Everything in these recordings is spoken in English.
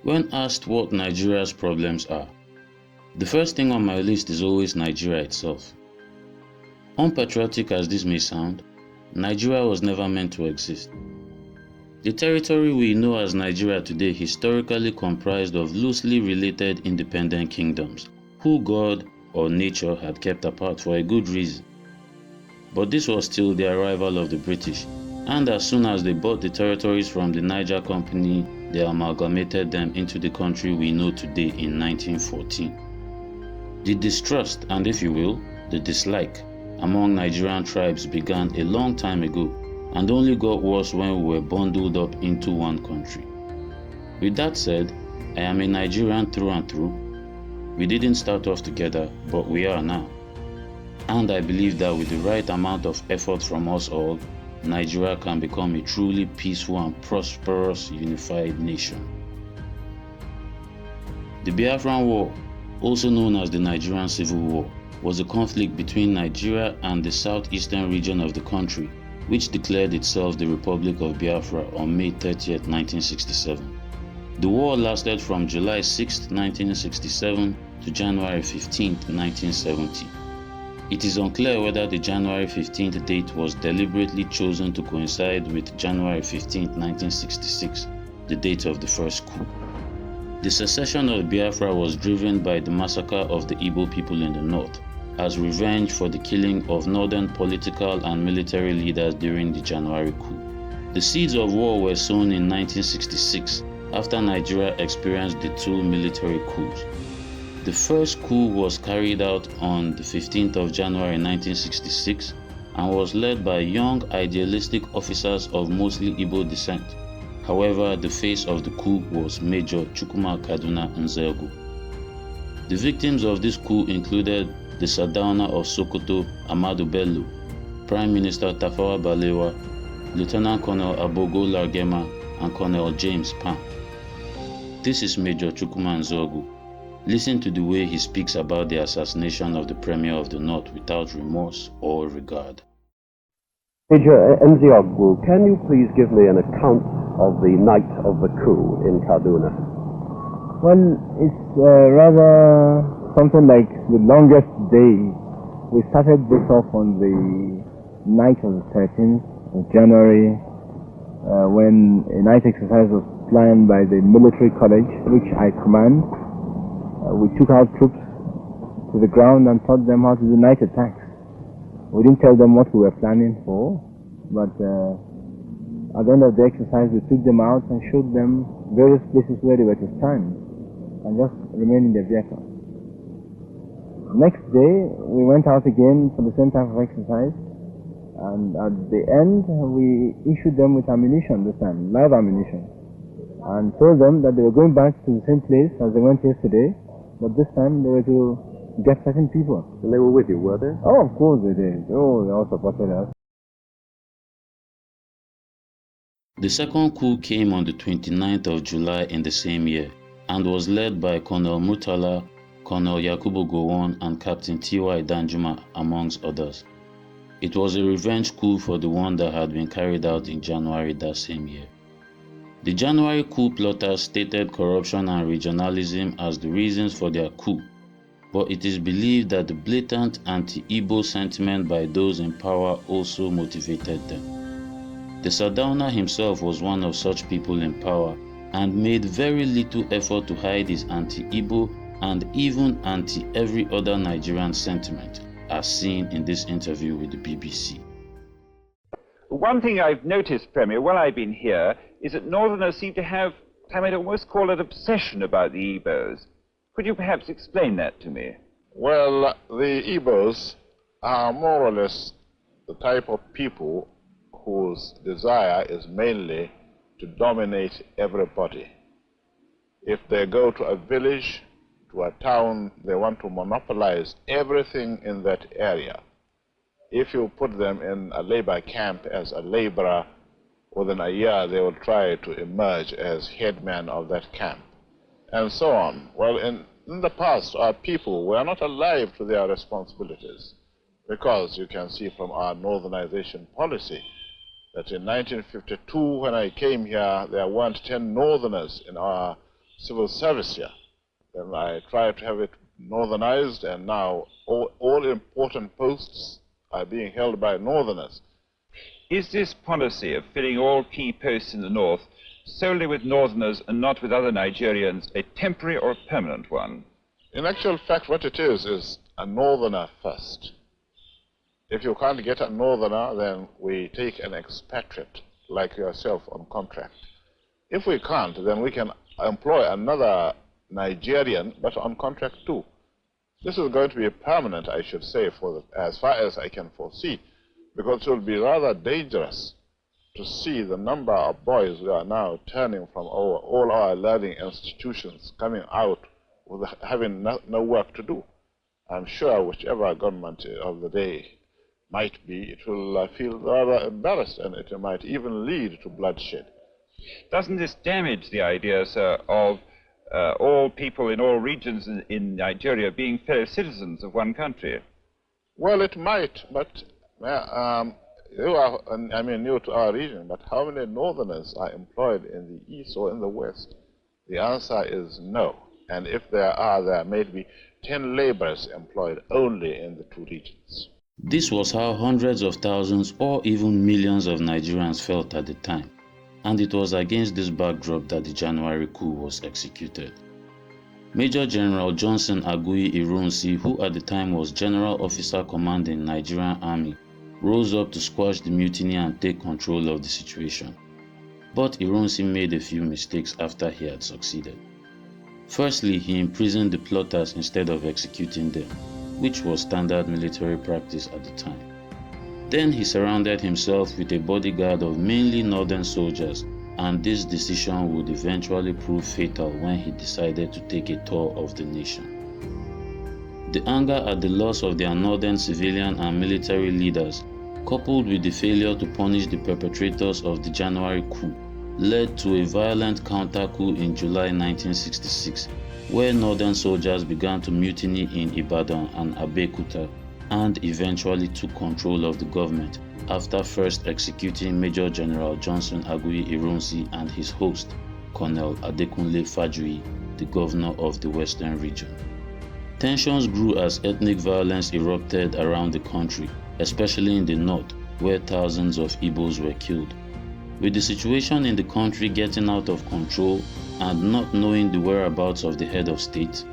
When asked what Nigeria's problems are, the first thing on my list is always Nigeria itself. Unpatriotic as this may sound, Nigeria was never meant to exist. The territory we know as Nigeria today historically comprised of loosely related independent kingdoms, who God or nature had kept apart for a good reason. But this was till the arrival of the British, and as soon as they bought the territories from the Niger Company, they amalgamated them into the country we know today in 1914. The distrust, and if you will, the dislike among Nigerian tribes began a long time ago and only got worse when we were bundled up into one country. With that said, I am a Nigerian through and through. We didn't start off together, but we are now. And I believe that with the right amount of effort from us all, Nigeria can become a truly peaceful and prosperous unified nation. The Biafran War, also known as the Nigerian Civil War, was a conflict between Nigeria and the southeastern region of the country, which declared itself the Republic of Biafra on May 30, 1967. The war lasted from July 6, 1967 to January 15, 1970. It is unclear whether the January 15th date was deliberately chosen to coincide with January 15, 1966, the date of the first coup. The secession of Biafra was driven by the massacre of the Igbo people in the north, as revenge for the killing of northern political and military leaders during the January coup. The seeds of war were sown in 1966 after Nigeria experienced the two military coups. The first coup was carried out on the 15th of January 1966 and was led by young idealistic officers of mostly Igbo descent. However, the face of the coup was Major Chukwuma Kaduna Nzegu. The victims of this coup included the Sardauna of Sokoto, Ahmadu Bello, Prime Minister Tafawa Balewa, Lieutenant Colonel Abogo Largema, and Colonel James Pam. This is Major Chukwuma Nzegu. Listen to the way he speaks about the assassination of the Premier of the North without remorse or regard. Major Nzegu, can you please give me an account of the night of the coup in Kaduna? Well, it's rather something like the longest day. We started this off on the night of the 13th of January when a night exercise was planned by the military college, which I command. We took our troops to the ground and taught them how to do night attacks. We didn't tell them what we were planning for, but at the end of the exercise we took them out and showed them various places where they were to stand and just remain in their vehicle. Next day we went out again for the same type of exercise, and at the end we issued them with ammunition, this time live ammunition, and told them that they were going back to the same place as they went yesterday, but this time they were to get certain people. And they were with you, were they? Oh, of course they did. Oh, they all supported us. The second coup came on the 29th of July in the same year and was led by Colonel Murtala, Colonel Yakubu Gowon, and Captain T.Y. Danjuma, amongst others. It was a revenge coup for the one that had been carried out in January that same year. The January coup plotters stated corruption and regionalism as the reasons for their coup, but it is believed that the blatant anti-Igbo sentiment by those in power also motivated them. The Sardauna himself was one of such people in power and made very little effort to hide his anti-Igbo and even anti-every other Nigerian sentiment, as seen in this interview with the BBC. One thing I've noticed, Premier, while I've been here, is that Northerners seem to have, I might almost call it, obsession about the Igbos. Could you perhaps explain that to me? Well, the Igbos are more or less the type of people whose desire is mainly to dominate everybody. If they go to a village, to a town, they want to monopolize everything in that area. If you put them in a labor camp as a laborer, within a year they will try to emerge as headman of that camp, and so on. Well, in the past, our people were not alive to their responsibilities, because you can see from our northernization policy that in 1952, when I came here, there weren't 10 northerners in our civil service here. Then I tried to have it northernized, and now all important posts are being held by northerners. Is this policy of filling all key posts in the north solely with northerners and not with other Nigerians a temporary or a permanent one? In actual fact, what it is a northerner first. If you can't get a northerner, then we take an expatriate like yourself on contract. If we can't, then we can employ another Nigerian, but on contract too. This is going to be permanent, I should say, as far as I can foresee, because it will be rather dangerous to see the number of boys who are now turning from all our learning institutions coming out with having no work to do. I'm sure whichever government of the day might be, it will feel rather embarrassed, and it might even lead to bloodshed. Doesn't this damage the idea, sir, of all people in all regions in Nigeria being fellow citizens of one country? Well, it might, but you are, I mean, new to our region, but how many northerners are employed in the east or in the west? The answer is no. And if there are, there may be 10 laborers employed only in the two regions. This was how hundreds of thousands or even millions of Nigerians felt at the time, and it was against this backdrop that the January coup was executed. Major General Johnson Aguiyi Ironsi, who at the time was General Officer commanding Nigerian Army, rose up to squash the mutiny and take control of the situation. But Ironsi made a few mistakes after he had succeeded. Firstly, he imprisoned the plotters instead of executing them, which was standard military practice at the time. Then he surrounded himself with a bodyguard of mainly northern soldiers, and this decision would eventually prove fatal when he decided to take a tour of the nation. The anger at the loss of their northern civilian and military leaders, coupled with the failure to punish the perpetrators of the January coup, led to a violent counter-coup in July 1966, where northern soldiers began to mutiny in Ibadan and Abeokuta and eventually took control of the government after first executing Major General Johnson Aguiyi Ironsi and his host, Colonel Adekunle Fajuyi, the governor of the Western region. Tensions grew as ethnic violence erupted around the country, especially in the north, where thousands of Igbos were killed. With the situation in the country getting out of control and not knowing the whereabouts of the head of state,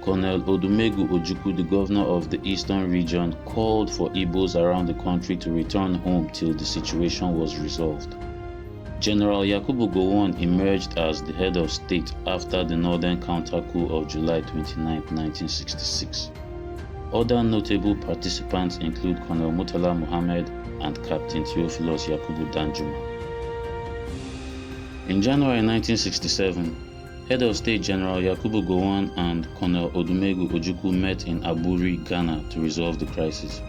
Colonel Odumegu Ojukwu, the governor of the eastern region, called for Igbos around the country to return home till the situation was resolved. General Yakubu Gowon emerged as the head of state after the northern counter-coup of July 29, 1966. Other notable participants include Colonel Murtala Muhammad and Captain Theophilus Yakubu Danjuma. In January 1967, Head of State General Yakubu Gowon and Colonel Odumegu Ojukwu met in Aburi, Ghana to resolve the crisis.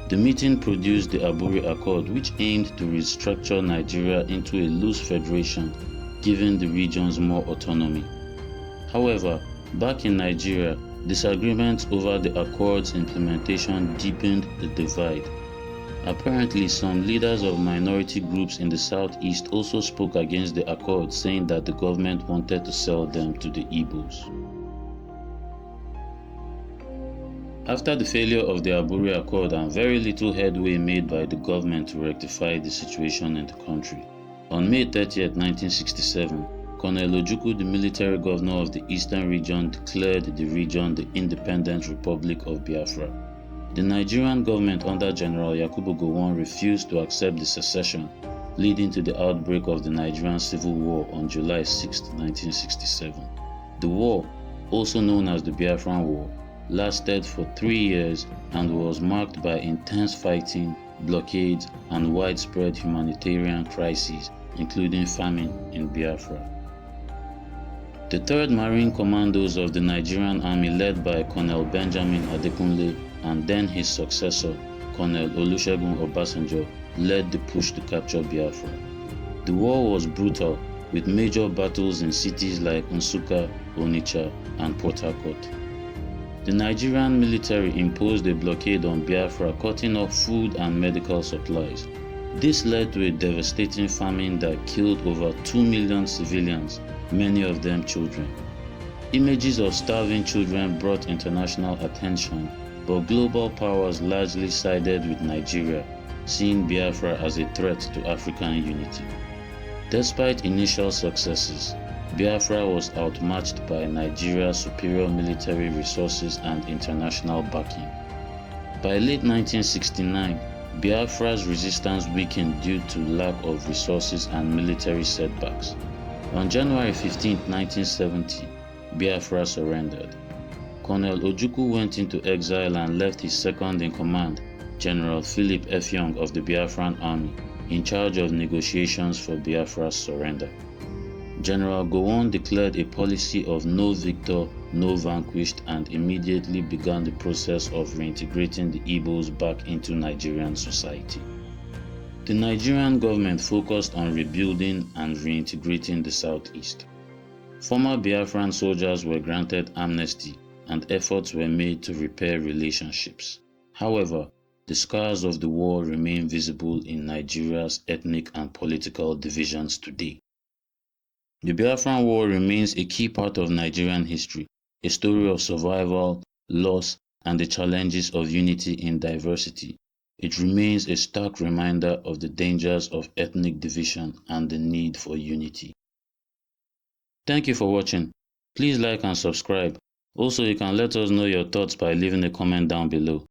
The meeting produced the Aburi Accord, which aimed to restructure Nigeria into a loose federation, giving the regions more autonomy. However, back in Nigeria, disagreements over the Accord's implementation deepened the divide. Apparently, some leaders of minority groups in the southeast also spoke against the Accord, saying that the government wanted to sell them to the Igbos. After the failure of the Aburi Accord and very little headway made by the government to rectify the situation in the country, on May 30, 1967, Colonel Ojukwu, the military governor of the eastern region, declared the region the Independent Republic of Biafra. The Nigerian government under General Yakubu Gowon refused to accept the secession, leading to the outbreak of the Nigerian Civil War on July 6, 1967. The war, also known as the Biafran War, lasted for 3 years and was marked by intense fighting, blockades, and widespread humanitarian crises, including famine in Biafra. The 3rd Marine Commandos of the Nigerian Army, led by Colonel Benjamin Adekunle and then his successor, Colonel Olusegun Obasanjo, led the push to capture Biafra. The war was brutal, with major battles in cities like Nsukka, Onitsha, and Port Harcourt. The Nigerian military imposed a blockade on Biafra, cutting off food and medical supplies. This led to a devastating famine that killed over 2 million civilians, many of them children. Images of starving children brought international attention, but global powers largely sided with Nigeria, seeing Biafra as a threat to African unity. Despite initial successes, Biafra was outmatched by Nigeria's superior military resources and international backing. By late 1969, Biafra's resistance weakened due to lack of resources and military setbacks. On January 15, 1970, Biafra surrendered. Colonel Ojukwu went into exile and left his second-in-command, General Philip F. Young of the Biafran Army, in charge of negotiations for Biafra's surrender. General Gowon declared a policy of no victor, no vanquished, and immediately began the process of reintegrating the Igbos back into Nigerian society. The Nigerian government focused on rebuilding and reintegrating the southeast. Former Biafran soldiers were granted amnesty and efforts were made to repair relationships. However, the scars of the war remain visible in Nigeria's ethnic and political divisions today. The Biafran War remains a key part of Nigerian history, a story of survival, loss, and the challenges of unity in diversity. It remains a stark reminder of the dangers of ethnic division and the need for unity. Thank you for watching. Please like and subscribe. Also, you can let us know your thoughts by leaving a comment down below.